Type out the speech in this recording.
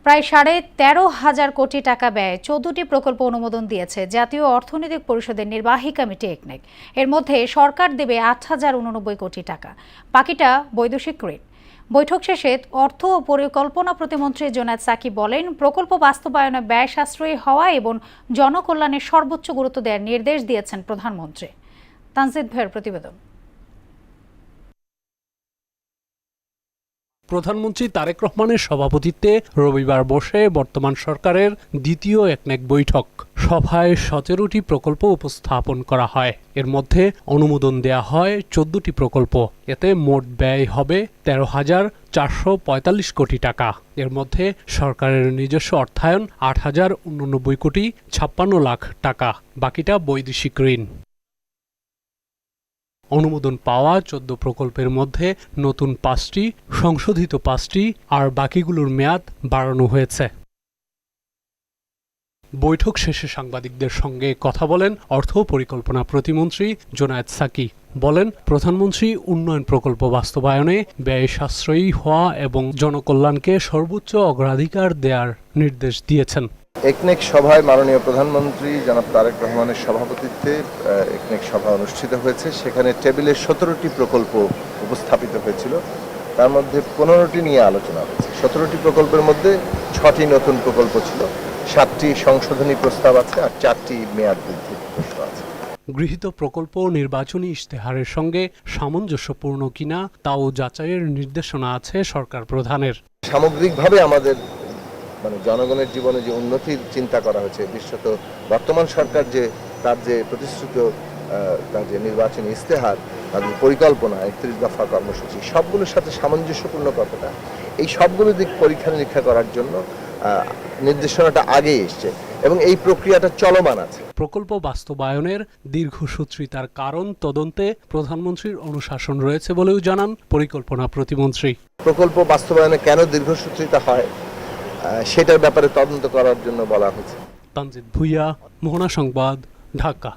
প্রায় 13,500 কোটি টাকা ব্যয়ে 14টি প্রকল্প অনুমোদন দিয়েছে জাতীয় অর্থনৈতিক পরিষদের নির্বাহী কমিটি একনেক। এর মধ্যে সরকার দেবে 8,089 কোটি টাকা, বাকিটা বৈদেশিক ঋণ। বৈঠক শেষে অর্থ ও পরিকল্পনা প্রতিমন্ত্রী জোনায়েদ সাকি বলেন, প্রকল্প বাস্তবায়নে ব্যয় সাশ্রয়ী হওয়া এবং জনকল্যাণে সর্বোচ্চ গুরুত্ব দেওয়ার নির্দেশ দিয়েছেন প্রধানমন্ত্রী। তানজিদ ভাইয়ের প্রতিবেদন। প্রধানমন্ত্রী তারেক রহমানের সভাপতিত্বে রবিবার বসে বর্তমান সরকারের দ্বিতীয় একনেক বৈঠক। সভায় 17টি প্রকল্প উপস্থাপন করা হয়। এর মধ্যে অনুমোদন দেয়া হয় 14টি প্রকল্প। এতে মোট ব্যয় হবে 13,445 কোটি টাকা। এর মধ্যে সরকারের নিজস্ব অর্থায়ন 8,089 কোটি 56 লাখ টাকা, বাকিটা বৈদেশিক ঋণ। অনুমোদন পাওয়া 14 প্রকল্পের মধ্যে নতুন 5টি, সংশোধিত 5টি আর বাকিগুলোর মেয়াদ বাড়ানো হয়েছে। বৈঠক শেষে সাংবাদিকদের সঙ্গে কথা বলেন অর্থ পরিকল্পনা প্রতিমন্ত্রী জোনায়েদ সাকি। বলেন, প্রধানমন্ত্রী উন্নয়ন প্রকল্প বাস্তবায়নে ব্যয় সাশ্রয়ী হওয়া এবং জনকল্যাণকে সর্বোচ্চ অগ্রাধিকার দেওয়ার নির্দেশ দিয়েছেন। একনেক সভায় মাননীয় প্রধানমন্ত্রী জনাব তারেক রহমানের সভাপতিত্বে একনেক সভা অনুষ্ঠিত হয়েছে। সেখানে টেবিলে 17টি প্রকল্প উপস্থাপিত হয়েছিল। তার মধ্যে 15টি নিয়ে আলোচনা হয়েছে। 17টি প্রকল্পের মধ্যে 6টি নতুন প্রকল্প ছিল, 7টি সংশোধনী প্রস্তাব আছে আর 4টি মেয়াদ বৃদ্ধির প্রস্তাব আছে। গৃহীত প্রকল্প নির্বাচনী ইশতেহারের সঙ্গে সামঞ্জস্যপূর্ণ কিনা তাও যাচাইয়ের নির্দেশনা আছে সরকার প্রধানের। সামগ্রিকভাবে আমাদের জনগণের জীবনে যে উন্নতির চিন্তা করা হয়েছে, বিশেষত বর্তমান সরকার তার যে প্রতিশ্রুত তার যে নির্বাচনী ইশতেহার, তাদের পরিকল্পনা, 31 দফা কর্মসূচি, সবগুলোর সাথে সামঞ্জস্যপূর্ণ কতটা, এই সবগুলো দিক পরীক্ষা নিরীক্ষা করার জন্য নির্দেশনাটা আগেই এসছে এবং এই প্রক্রিয়াটা চলমান আছে। প্রকল্প বাস্তবায়নের দীর্ঘসূত্রিতার কারণ তদন্তে প্রধানমন্ত্রীর অনুশাসন রয়েছে বলেও জানান পরিকল্পনা প্রতিমন্ত্রী। প্রকল্প বাস্তবায়নে কেন দীর্ঘসূত্রিতা হয় সেটার ব্যাপারে তদন্ত করার জন্য বলা হয়েছে। তানজিদ ভুইয়া, মোহনা সংবাদ, ঢাকা।